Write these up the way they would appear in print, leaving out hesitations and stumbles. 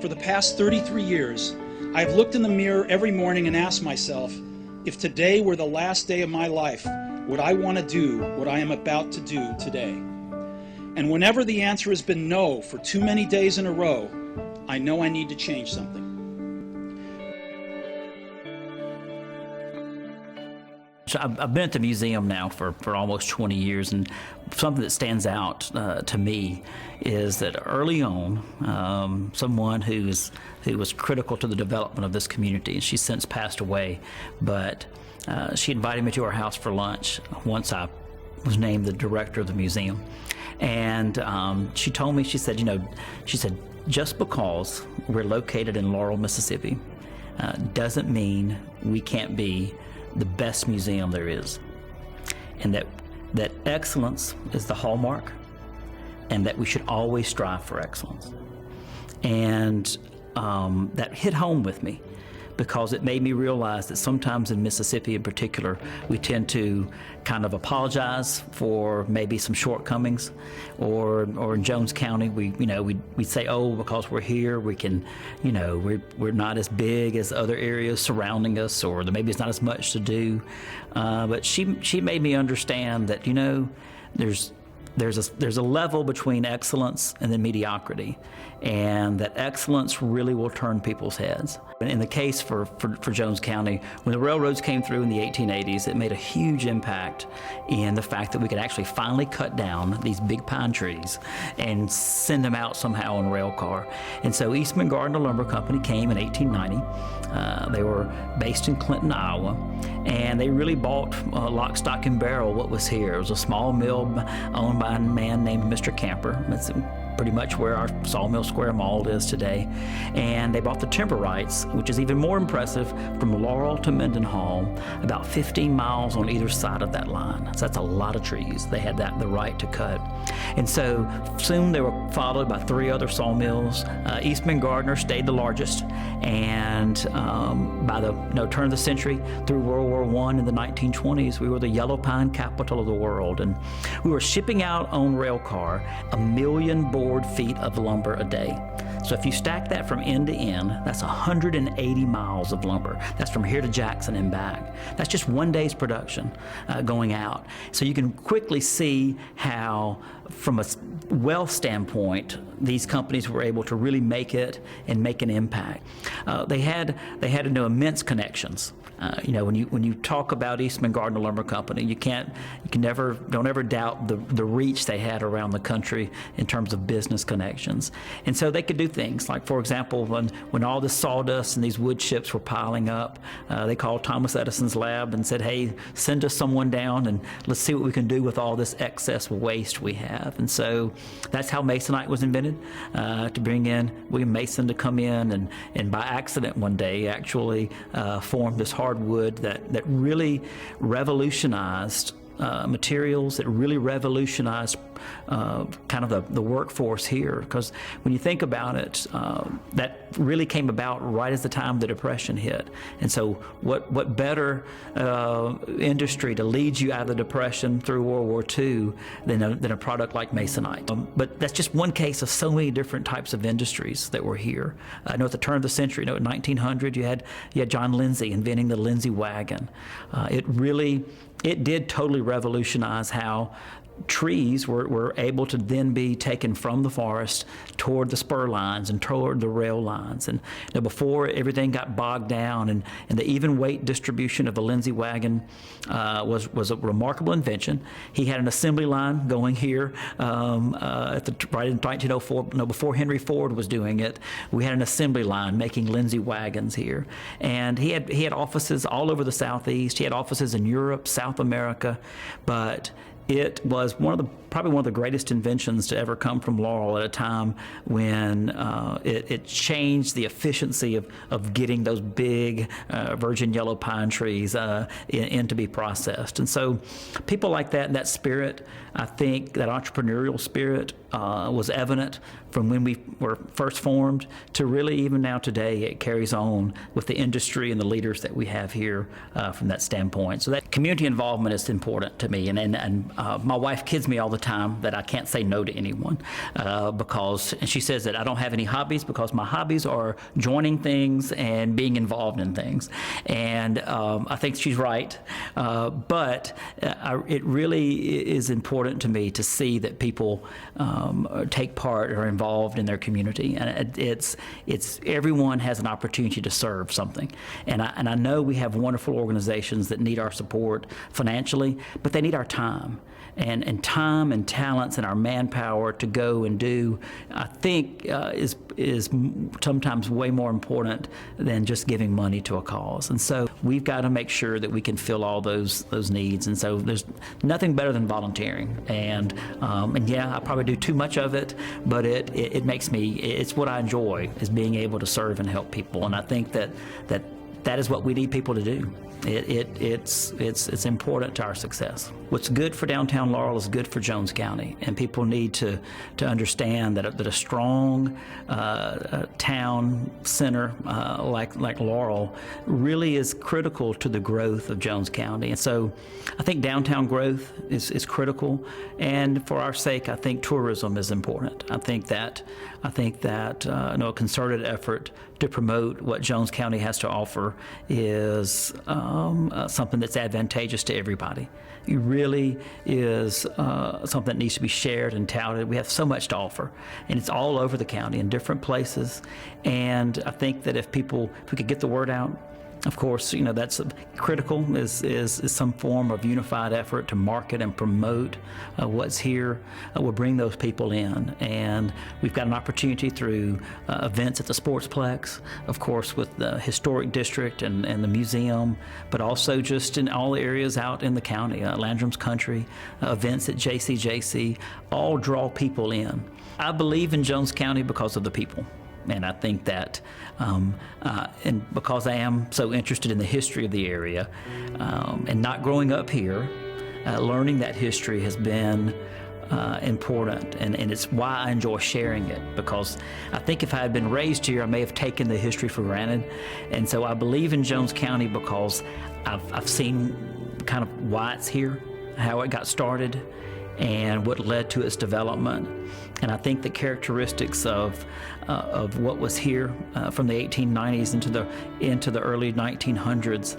For the past 33 years, I have looked in the mirror every morning and asked myself, if today were the last day of my life, would I want to do what I am about to do today? And whenever the answer has been no for too many days in a row, I know I need to change something. I've been at the museum now for almost 20 years, and something that stands out to me is that early on, someone who was critical to the development of this community, and she's since passed away, but she invited me to her house for lunch once I was named the director of the museum. And she told me, she said, just because we're located in Laurel, Mississippi, doesn't mean we can't be the best museum there is, and that excellence is the hallmark, and that we should always strive for excellence. And that hit home with me, because it made me realize that sometimes in Mississippi in particular, we tend to kind of apologize for maybe some shortcomings, or in Jones County, we say, oh, because we're here, we can, we're not as big as other areas surrounding us, or maybe it's not as much to do. But she made me understand that, there's a level between excellence and then mediocrity, and that excellence really will turn people's heads. In the case for Jones County, when the railroads came through in the 1880s, it made a huge impact in the fact that we could actually finally cut down these big pine trees and send them out somehow on a rail car. And so Eastman Gardner Lumber Company came in 1890. They were based in Clinton, Iowa, and they really bought lock, stock, and barrel what was here. It was a small mill owned by a man named Mr. Camper. That's pretty much where our Sawmill Square Mall is today. And they bought the timber rights, which is even more impressive, from Laurel to Mendenhall, about 15 miles on either side of that line. So that's a lot of trees. They had the right to cut. And so soon they were followed by 3 other sawmills. Eastman Gardner stayed the largest, and by the turn of the century through World War I in the 1920s, we were the yellow pine capital of the world, and we were shipping out on rail car 1 million board feet of lumber a day. So if you stack that from end to end, that's 180 miles of lumber. That's from here to Jackson and back. That's just one day's production going out. So you can quickly see how, from a wealth standpoint, these companies were able to really make it and make an impact. They had immense connections. When you talk about Eastman Gardner Lumber Company, don't ever doubt the reach they had around the country in terms of business connections. And so they could do things like, for example, when all this sawdust and these wood chips were piling up, they called Thomas Edison's lab and said, hey, send us someone down and let's see what we can do with all this excess waste we have. And so that's how Masonite was invented, to bring in William Mason to come in and by accident one day actually formed this hardwood that really revolutionized materials, that really revolutionized kind of the workforce here. Because when you think about it, that really came about right as the time the Depression hit. And so what better industry to lead you out of the Depression through World War II than a product like Masonite. But that's just one case of so many different types of industries that were here. I know at the turn of the century, in 1900, you had John Lindsay inventing the Lindsay wagon. It did totally revolutionize how trees were able to then be taken from the forest toward the spur lines and toward the rail lines. And before everything got bogged down, and the even weight distribution of the Lindsay wagon was a remarkable invention. He had an assembly line going here right in 1904. Before Henry Ford was doing it, we had an assembly line making Lindsay wagons here. And he had offices all over the Southeast. He had offices in Europe, South America, but it was probably one of the greatest inventions to ever come from Laurel at a time when it changed the efficiency of getting those big virgin yellow pine trees in to be processed. And so people like that, and that spirit, I think that entrepreneurial spirit was evident from when we were first formed to really even now today. It carries on with the industry and the leaders that we have here from that standpoint. So that community involvement is important to me. And my wife kids me all the time that I can't say no to anyone and she says that I don't have any hobbies because my hobbies are joining things and being involved in things. And I think she's right. But it really is important to me to see that people take part or are involved in their community, and it's everyone has an opportunity to serve something. And I know we have wonderful organizations that need our support financially, but they need our time. And time and talents and our manpower to go and do, I think, is sometimes way more important than just giving money to a cause. And so we've got to make sure that we can fill all those needs. And so there's nothing better than volunteering. And yeah, I probably do too much of it, but it makes me, it's what I enjoy, is being able to serve and help people. And I think that is what we need people to do. It's important to our success. What's good for downtown Laurel is good for Jones County, and people need to understand that a strong town center like Laurel really is critical to the growth of Jones County. And so I think downtown growth is critical, and for our sake, I think tourism is important. I think that a concerted effort to promote what Jones County has to offer is something that's advantageous to everybody. It really is something that needs to be shared and touted. We have so much to offer, and it's all over the county in different places. And I think that if we could get the word out, of course, that's critical is some form of unified effort to market and promote what's here. We'll bring those people in, and we've got an opportunity through events at the Sportsplex, of course, with the Historic District and the museum, but also just in all areas out in the county, Landrum's Country, events at JCJC, all draw people in. I believe in Jones County because of the people. And I think that, and because I am so interested in the history of the area, and not growing up here, learning that history has been important, and it's why I enjoy sharing it, because I think if I had been raised here, I may have taken the history for granted. And so I believe in Jones County because I've seen kind of why it's here, how it got started, and what led to its development. And I think the characteristics of what was here from the 1890s into the early 1900s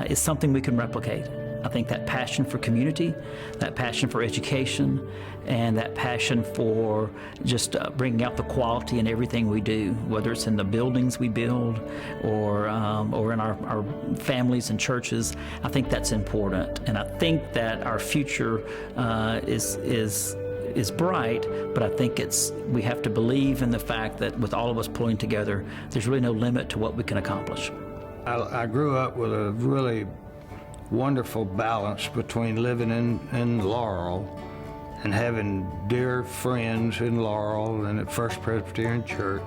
is something we can replicate. I think that passion for community, that passion for education, and that passion for just bringing out the quality in everything we do, whether it's in the buildings we build or in our families and churches, I think that's important. And I think that our future is bright, but I think we have to believe in the fact that with all of us pulling together, there's really no limit to what we can accomplish. I grew up with a really wonderful balance between living in Laurel and having dear friends in Laurel and at First Presbyterian Church,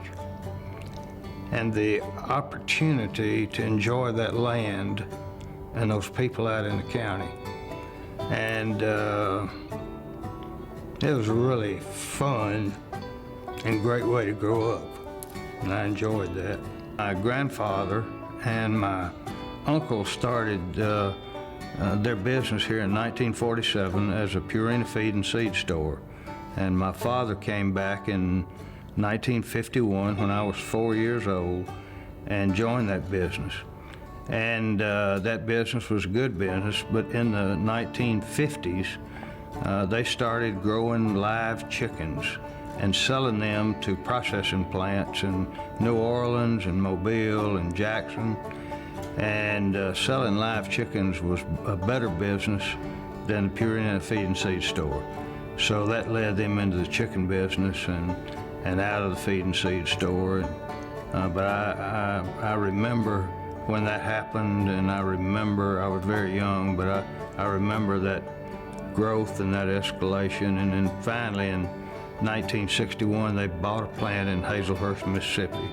and the opportunity to enjoy that land and those people out in the county. And it was a really fun and great way to grow up, and I enjoyed that. My grandfather and my uncle started their business here in 1947 as a Purina feed and seed store. And my father came back in 1951 when I was 4 years old and joined that business. And that business was a good business, but in the 1950s, they started growing live chickens and selling them to processing plants in New Orleans and Mobile and Jackson. And selling live chickens was a better business than the Purina feed and seed store. So that led them into the chicken business and out of the feed and seed store. But I remember when that happened, and I was very young, but I remember that growth and that escalation. And then finally in 1961, they bought a plant in Hazelhurst, Mississippi.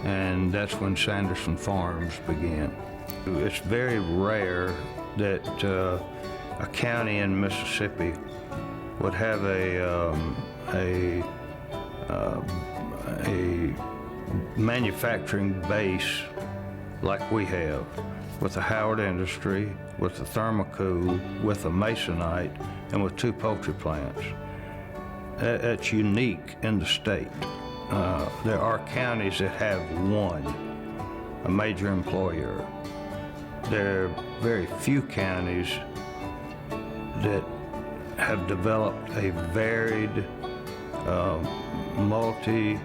And that's when Sanderson Farms began. It's very rare that a county in Mississippi would have a a manufacturing base like we have, with the Howard Industry, with the Thermocool, with the Masonite, and with 2 poultry plants. That's unique in the state. There are counties that have one, a major employer. There are very few counties that have developed a varied, multi-plant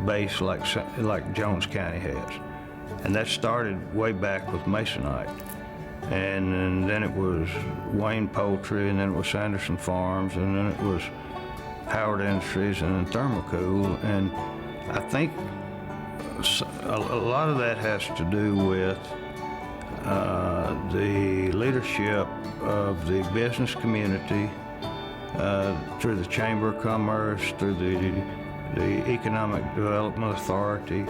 base like Jones County has. And that started way back with Masonite. And then it was Wayne Poultry, and then it was Sanderson Farms, and then it was Howard Industries, and then Thermocool. And I think a lot of that has to do with the leadership of the business community, through the Chamber of Commerce, through the Economic Development Authority,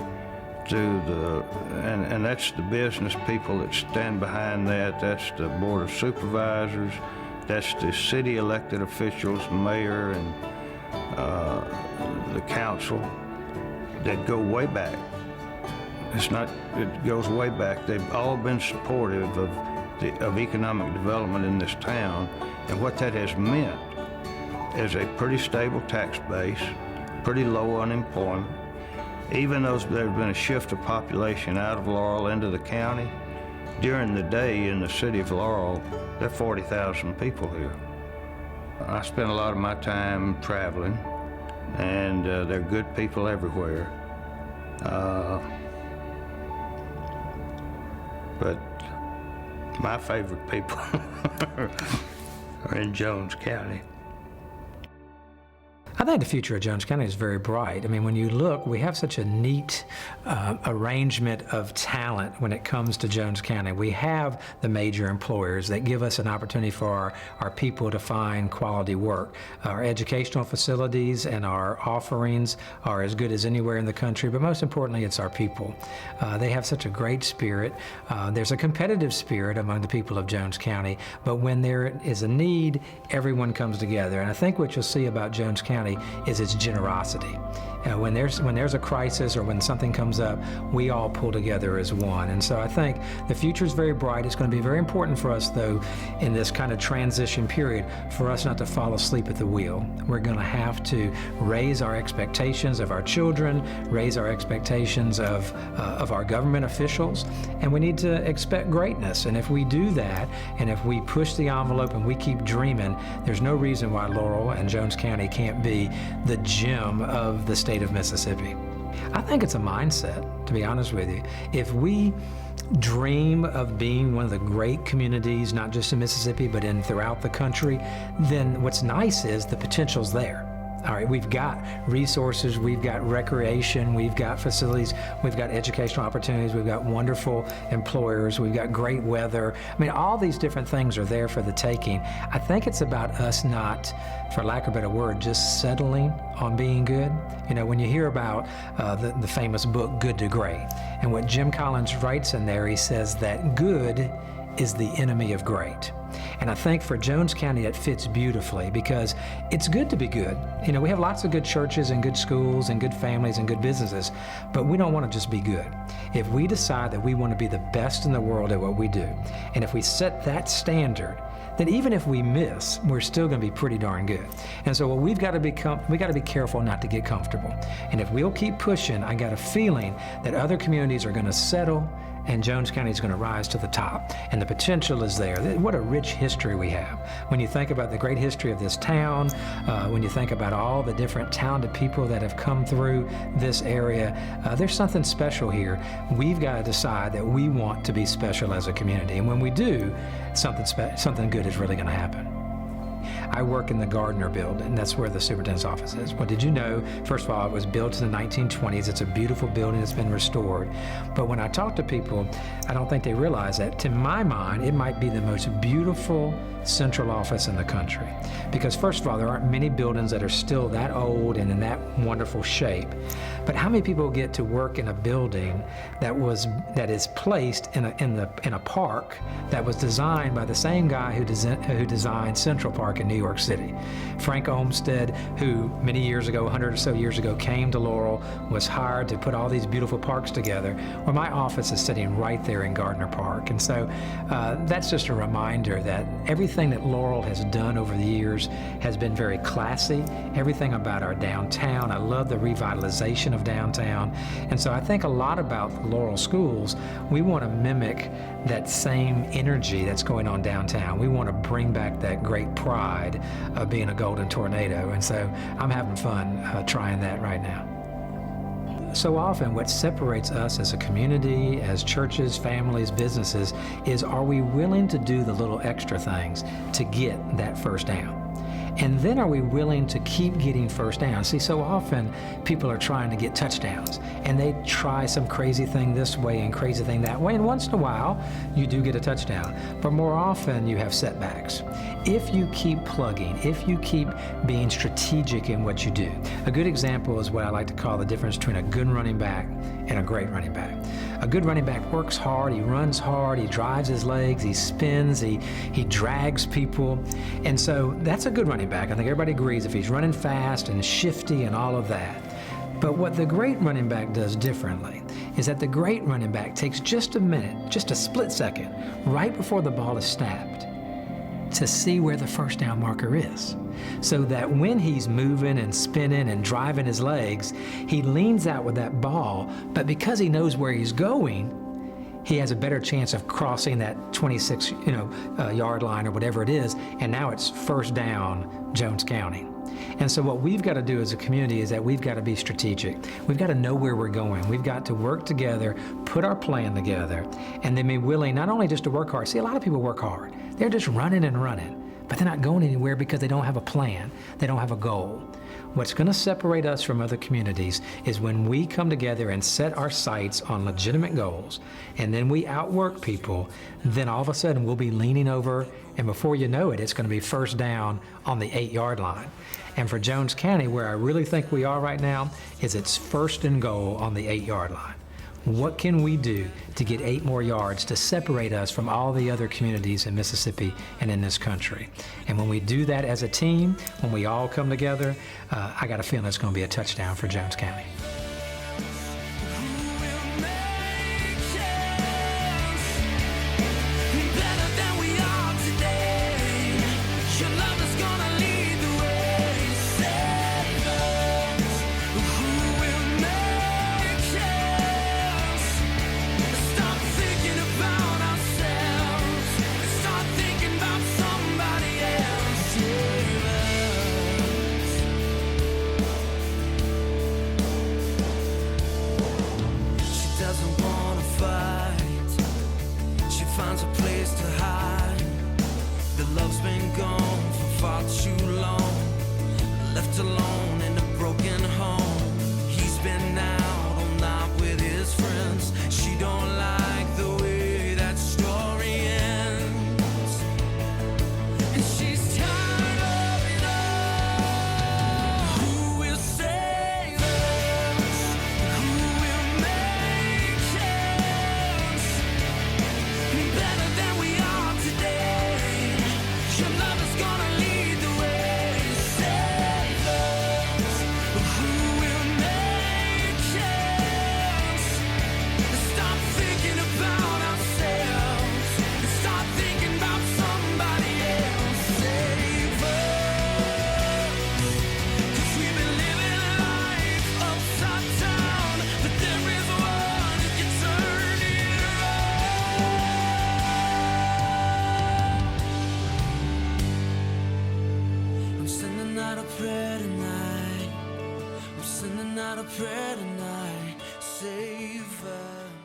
and that's the business people that stand behind that. That's the Board of Supervisors, that's the city elected officials, mayor, and the council, that go way back. It goes way back. They've all been supportive of economic development in this town, and what that has meant is a pretty stable tax base, pretty low unemployment. Even though there's been a shift of population out of Laurel into the county, during the day in the city of Laurel, there are 40,000 people here. I spend a lot of my time traveling, and there are good people everywhere. But my favorite people are in Jones County. I think the future of Jones County is very bright. I mean, when you look, we have such a neat arrangement of talent when it comes to Jones County. We have the major employers that give us an opportunity for our people to find quality work. Our educational facilities and our offerings are as good as anywhere in the country, but most importantly, it's our people. They have such a great spirit. There's a competitive spirit among the people of Jones County, but when there is a need, everyone comes together. And I think what you'll see about Jones County is its generosity. When there's a crisis or when something comes up, we all pull together as one. And so I think the future is very bright. It's going to be very important for us, though, in this kind of transition period, for us not to fall asleep at the wheel. We're going to have to raise our expectations of our children, raise our expectations of our government officials, and we need to expect greatness. And if we do that, and if we push the envelope and we keep dreaming, there's no reason why Laurel and Jones County can't be the gem of the state of Mississippi. I think it's a mindset, to be honest with you. If we dream of being one of the great communities, not just in Mississippi, but throughout the country, then what's nice is the potential's there. All right, we've got resources, we've got recreation, we've got facilities, we've got educational opportunities, we've got wonderful employers, we've got great weather. I mean, all these different things are there for the taking. I think it's about us not, for lack of a better word, just settling on being good. You know, when you hear about the famous book, Good to Great, and what Jim Collins writes in there, he says that good is the enemy of great. And I think for Jones County it fits beautifully because it's good to be good. You know, we have lots of good churches and good schools and good families and good businesses, but we don't want to just be good. If we decide that we want to be the best in the world at what we do, and if we set that standard, then even if we miss, we're still going to be pretty darn good. And so what we've got to be careful not to get comfortable. And if we'll keep pushing, I got a feeling that other communities are going to settle and Jones County is going to rise to the top. And the potential is there. What a rich history we have. When you think about the great history of this town, when you think about all the different talented people that have come through this area, there's something special here. We've got to decide that we want to be special as a community. And when we do, something good is really going to happen. I work in the Gardner building. That's where the superintendent's office is. Well, did you know, first of all, it was built in the 1920s. It's a beautiful building that's been restored. But when I talk to people, I don't think they realize that, to my mind, it might be the most beautiful central office in the country. Because first of all, there aren't many buildings that are still that old and in that wonderful shape. But how many people get to work in a building that is placed in a park that was designed by the same guy who designed Central Park in New York City? Frank Olmsted, who many years ago, 100 or so years ago, came to Laurel, was hired to put all these beautiful parks together. Well, my office is sitting right there in Gardner Park. And so that's just a reminder that everything that Laurel has done over the years has been very classy. Everything about our downtown. I love the revitalization of downtown. And so I think a lot about the Laurel schools. We want to mimic that same energy that's going on downtown. We want to bring back that great pride of being a Golden Tornado. And so I'm having fun trying that right now. So often what separates us as a community, as churches, families, businesses, is are we willing to do the little extra things to get that first down? And then are we willing to keep getting first down? See, so often people are trying to get touchdowns, and they try some crazy thing this way and crazy thing that way, and once in a while you do get a touchdown. But more often you have setbacks. If you keep plugging, if you keep being strategic in what you do. A good example is what I like to call the difference between a good running back and a great running back. A good running back works hard, he runs hard, he drives his legs, he spins, he drags people. And so that's a good running back. I think everybody agrees if he's running fast and shifty and all of that. But what the great running back does differently is that the great running back takes just a minute, just a split second, right before the ball is snapped, to see where the first down marker is. So that when he's moving and spinning and driving his legs, he leans out with that ball, but because he knows where he's going, he has a better chance of crossing that 26 yard line or whatever it is, and now it's first down, Jones County. And so what we've got to do as a community is that we've got to be strategic. We've got to know where we're going. We've got to work together, put our plan together, and then be willing not only just to work hard. See, a lot of people work hard. They're just running and running, but they're not going anywhere because they don't have a plan. They don't have a goal. What's going to separate us from other communities is when we come together and set our sights on legitimate goals, and then we outwork people, then all of a sudden we'll be leaning over, and before you know it, it's going to be first down on the 8 yard line. And for Jones County, where I really think we are right now, is it's first and goal on the 8 yard line. What can we do to get 8 more yards to separate us from all the other communities in Mississippi and in this country? And when we do that as a team, when we all come together, I got a feeling it's going to be a touchdown for Jones County. Finds a place to hide. The love's been gone for far too long. Left alone in a broken home. He's been out all night with his friends. She don't like the way that story ends. And she's tired of it all. Who will save us? Who will make sense? Better than we are today. Your love is gonna lead the way. Save us. Who will make sense? Stop thinking about ourselves and start thinking about somebody else. Save us. 'Cause we've been living life upside down, but there is one who can turn it around. I'm sending out a prayer tonight. I'm sending out a prayer tonight. Save us.